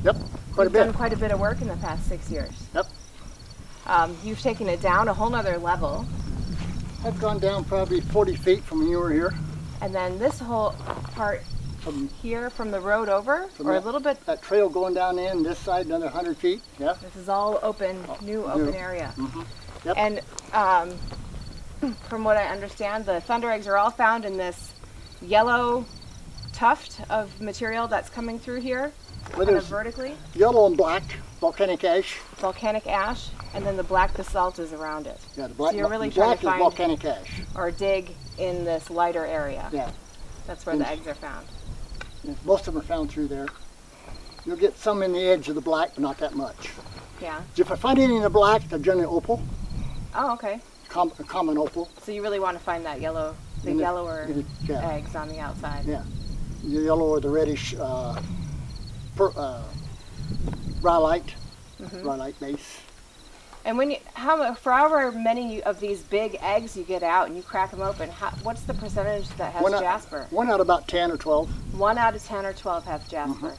Yep, quite You've a bit. done quite a bit of work in the past 6 years. Yep. You've taken it down a whole nother level. I've gone down probably 40 feet from when you were here. And then this whole part here from the road over, or a little bit. That trail going down in this side, another 100 feet. Yeah. This is all open, new open area. Mm-hmm. Yep. And from what I understand, the thunder eggs are all found in this yellow tuft of material that's coming through here, kind of vertically. Yellow and black volcanic ash. Volcanic ash, and then the black basalt is around it. Yeah, the black, so you're really the trying black to find is volcanic ash. Or dig in this lighter area. Yeah. That's where the eggs are found. Most of them are found through there. You'll get some in the edge of the black, but not that much. Yeah. If I find any in the black, they're generally opal. Oh, okay. Common opal. So you really want to fiend that yellow, the yellower eggs on the outside. Yeah. The yellow or the reddish rhyolite, rhyolite base. And when for however many of these big eggs you get out and you crack them open, what's the percentage that has Jasper? 1 out of about 10 or 12. 1 out of 10 or 12 has Jasper.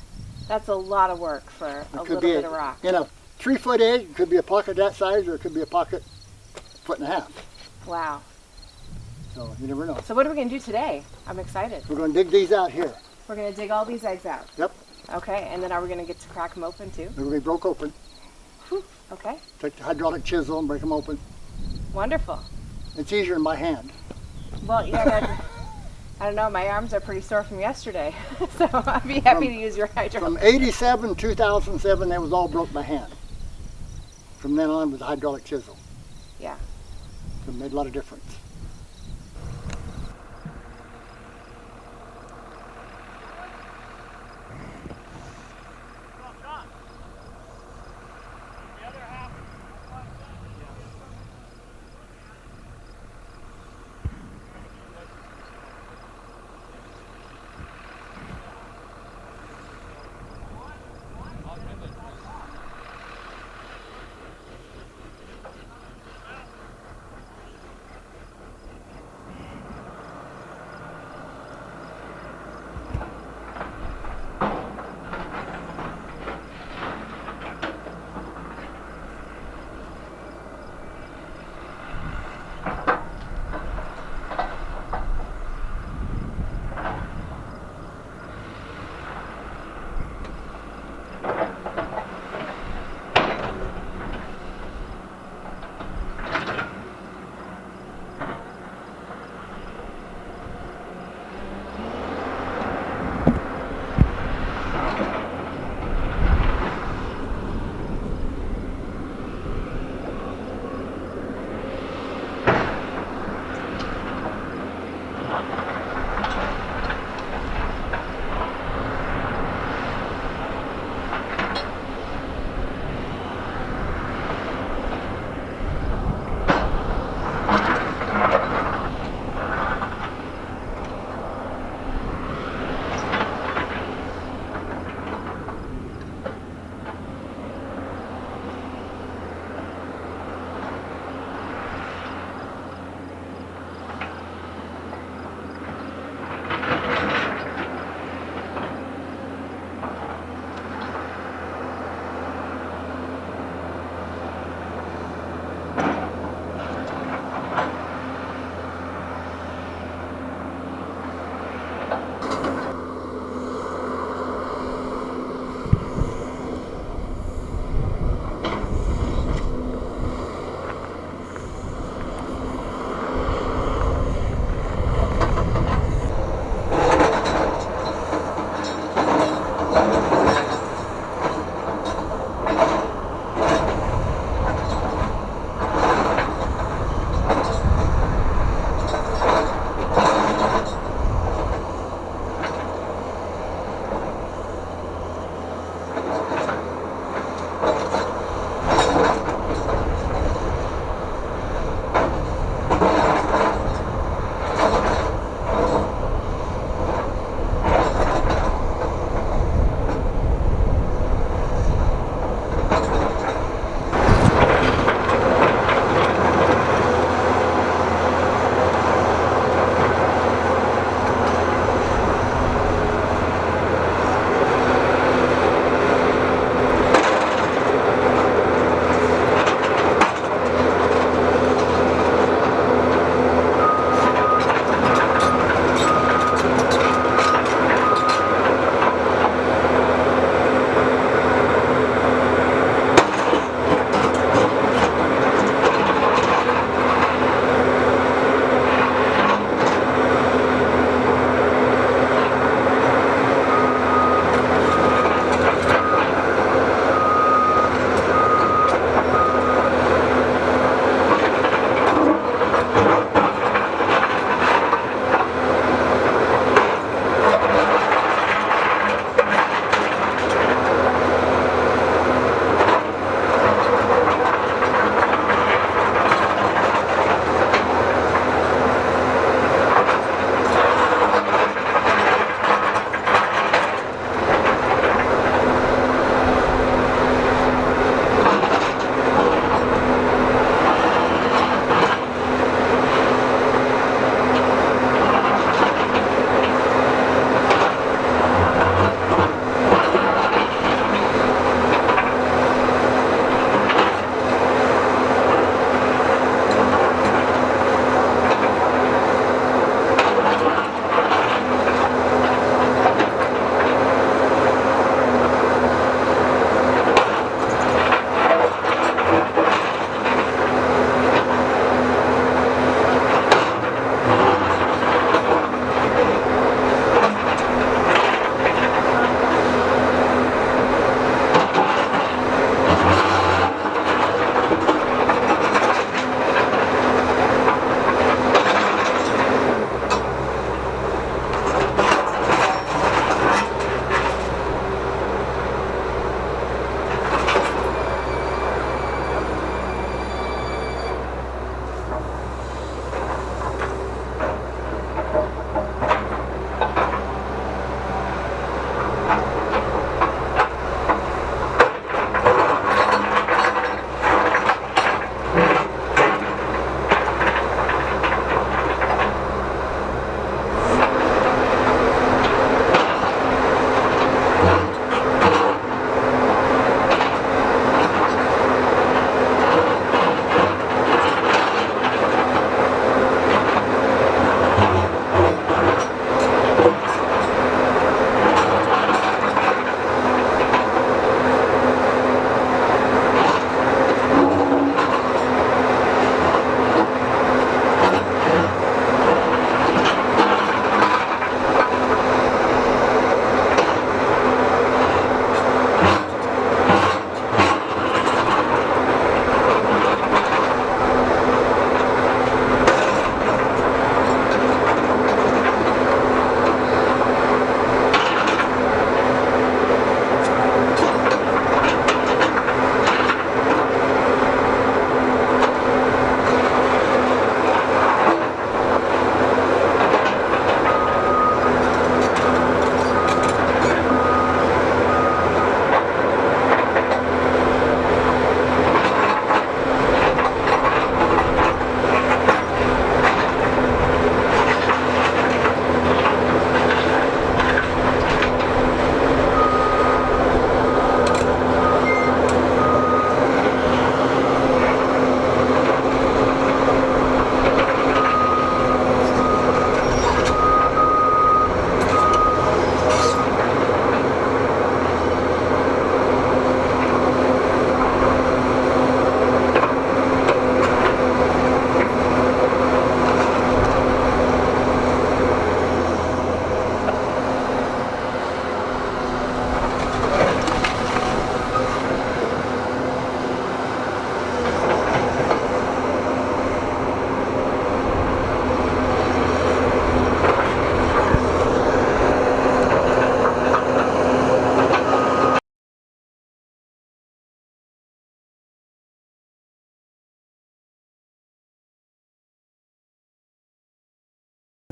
That's a lot of work for a little bit of rock. In a 3-foot egg, it could be a pocket that size, or it could be a pocket 1.5 feet. Wow. So you never know. So what are we going to do today? I'm excited. We're going to dig these out here. We're going to dig all these eggs out. Yep. Okay, and then are we going to get to crack them open too? They're going to be broke open. Whew. Okay. Take the hydraulic chisel and break them open. Wonderful. It's easier in my hand. Well, yeah, I don't know, my arms are pretty sore from yesterday, so I'd be happy to use your hydraulic. From 87 2007, that was all broke by hand. From then on with the hydraulic chisel. Yeah. So it made a lot of difference.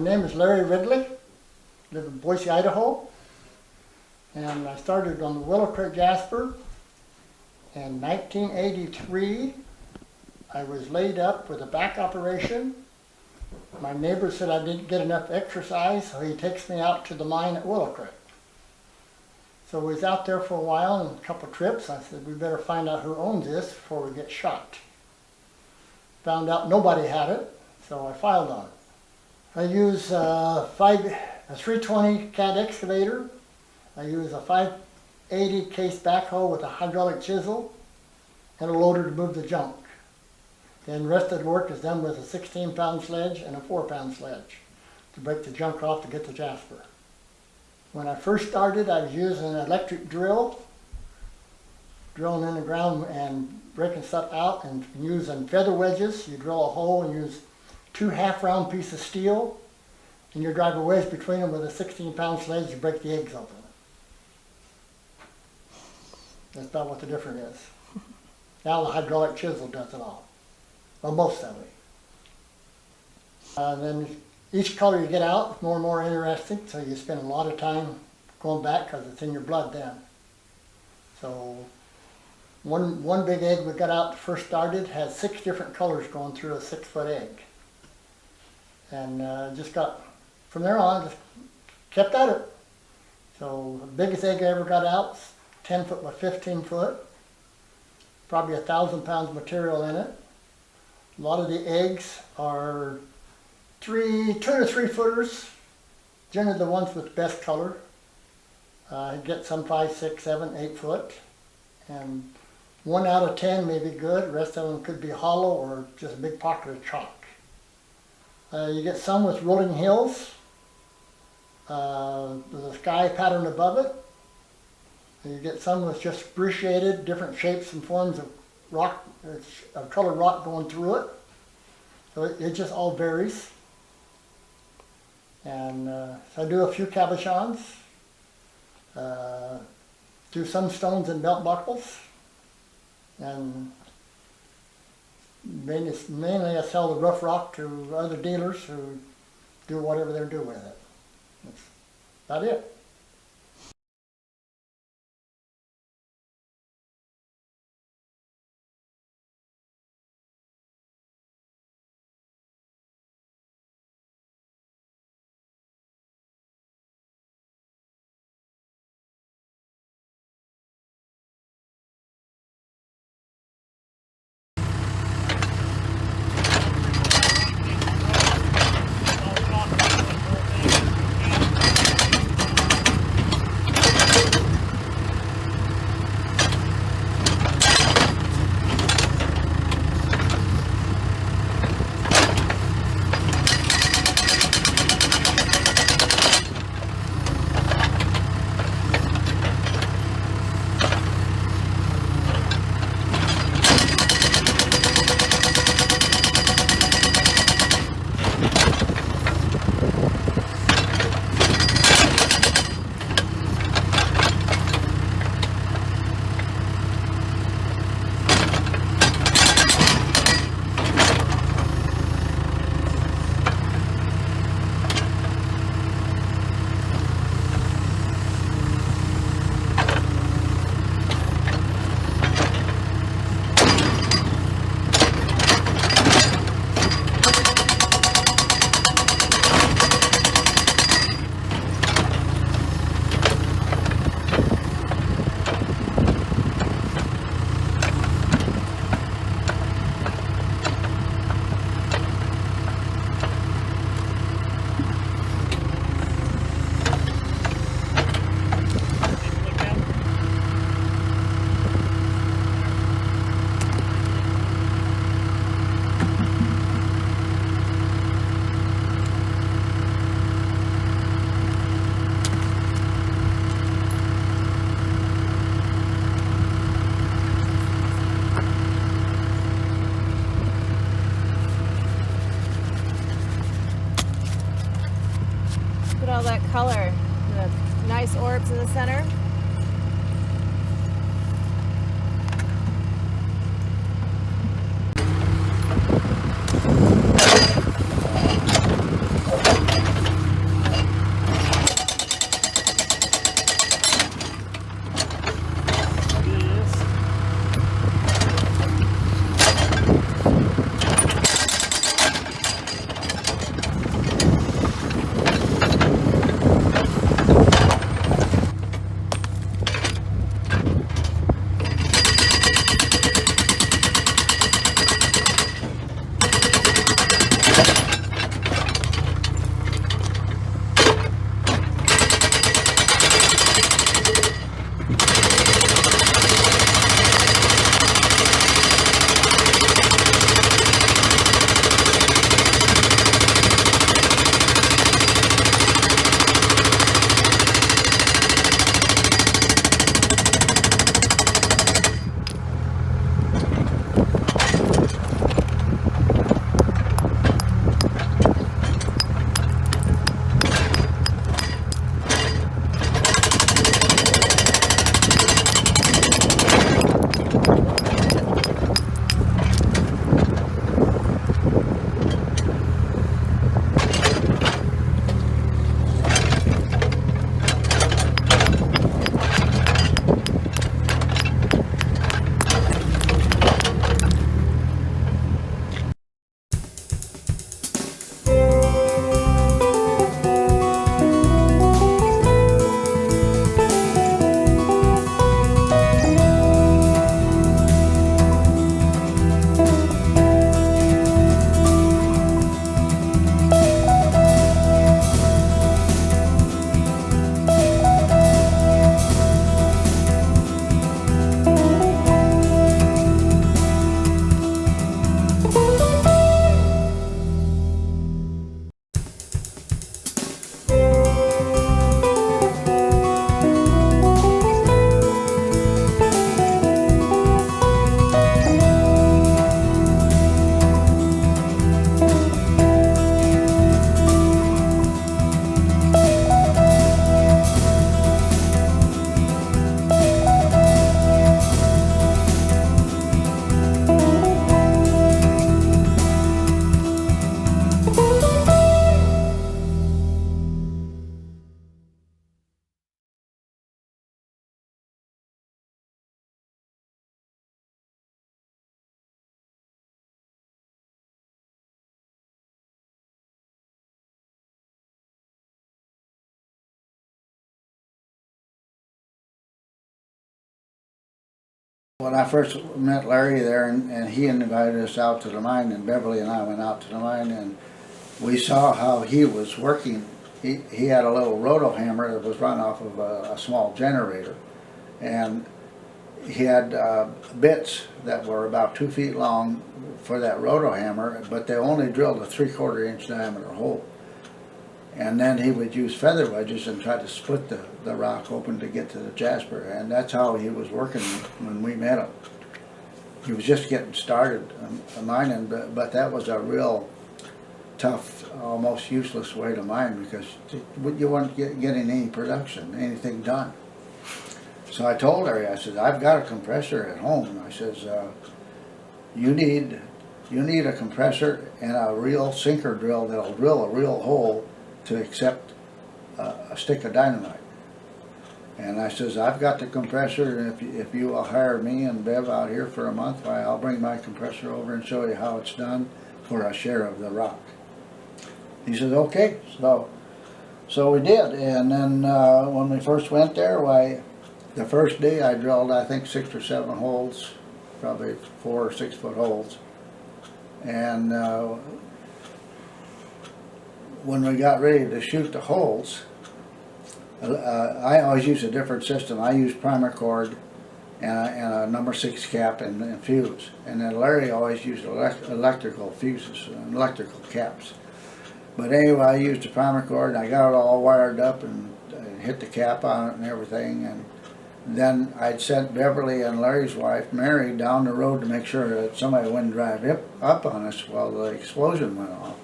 name is Larry Ridley. Live in Boise, Idaho. And I started on the Willow Creek Jasper. In 1983, I was laid up with a back operation. My neighbor said I didn't get enough exercise, so he takes me out to the mine at Willow Creek. So we was out there for a while and a couple trips. I said, we better find out who owns this before we get shot. Found out nobody had it, so I filed on it. I use a 320 cat excavator. I use a 580 case backhoe with a hydraulic chisel and a loader to move the junk. Then the rest of the work is done with a 16-pound sledge and a 4-pound sledge to break the junk off to get the Jasper. When I first started, I was using an electric drill, drilling in the ground and breaking stuff out, and using feather wedges. You drill a hole and use 2 half-round pieces of steel, and you drive a wedge between them with a 16-pound sledge to break the eggs open. That's about what the difference is. Now the hydraulic chisel does it all. Well, most of it. Then each color you get out is more and more interesting, so you spend a lot of time going back because it's in your blood then. So one big egg we got out first started had 6 different colors going through a 6-foot egg. And just got, from there on, just kept at it. So the biggest egg I ever got out, 10 foot by 15 foot, probably 1,000 pounds material in it. A lot of the eggs are 2 to 3 footers, generally the ones with the best color. Get some 5, 6, 7, 8 foot. And 1 out of 10 may be good, the rest of them could be hollow or just a big pocket of chalk. You get some with rolling hills, with a sky pattern above it. And you get some with just appreciated different shapes and forms of rock, of colored rock going through it. So it just all varies. And so I do a few cabochons, do some stones and belt buckles, and mainly I sell the rough rock to other dealers who do whatever they do with it. That's about it. All that color, the nice orbs in the center. When I first met Larry there, and he invited us out to the mine, and Beverly and I went out to the mine, and we saw how he was working. He had a little roto hammer that was run off of a small generator, and he had bits that were about 2 feet long for that roto hammer, but they only drilled a 3/4 inch diameter hole. And then he would use feather wedges and try to split the rock open to get to the Jasper, and that's how he was working when we met him. He was just getting started mining, but that was a real tough, almost useless way to mine, because you weren't getting any production, anything done. So I told Larry, I said, I've got a compressor at home. I says, you need a compressor and a real sinker drill that'll drill a real hole to accept a stick of dynamite. And I says, I've got the compressor, and if you will hire me and Bev out here for a month, why, I'll bring my compressor over and show you how it's done for a share of the rock. He says, okay. So we did, and then when we first went there, why, the first day I drilled, I think 6 or 7 holes, probably 4 or 6 foot holes. And when we got ready to shoot the holes, I always use a different system. I use primer cord and a number 6 cap and fuse. And then Larry always used electrical fuses and electrical caps. But anyway, I used the primer cord, and I got it all wired up and hit the cap on it and everything. And then I'd sent Beverly and Larry's wife, Mary, down the road to make sure that somebody wouldn't drive up on us while the explosion went off.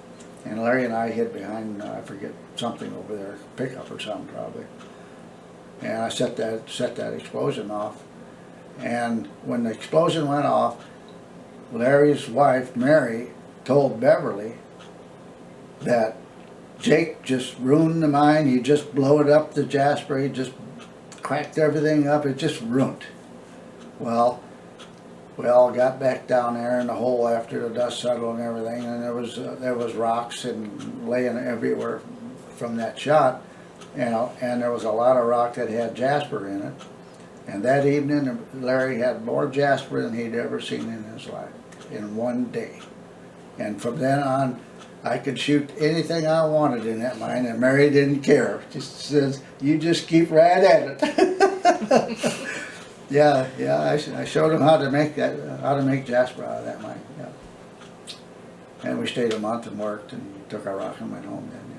And Larry and I hid behind, I forget, something over there, pickup or something probably. And I set that explosion off. And when the explosion went off, Larry's wife, Mary, told Beverly that Jake just ruined the mine. He just blew it up, the Jasper. He just cracked everything up. It just ruined. Well, we all got back down there in the hole after the dust settled and everything, and there was rocks and laying everywhere from that shot, and there was a lot of rock that had Jasper in it. And that evening, Larry had more Jasper than he'd ever seen in his life in one day. And from then on, I could shoot anything I wanted in that mine, and Mary didn't care. Just says, "You just keep right at it." Yeah, I showed him how to make Jasper out of that mine. Yeah. And we stayed a month and worked and took our rock and went home then.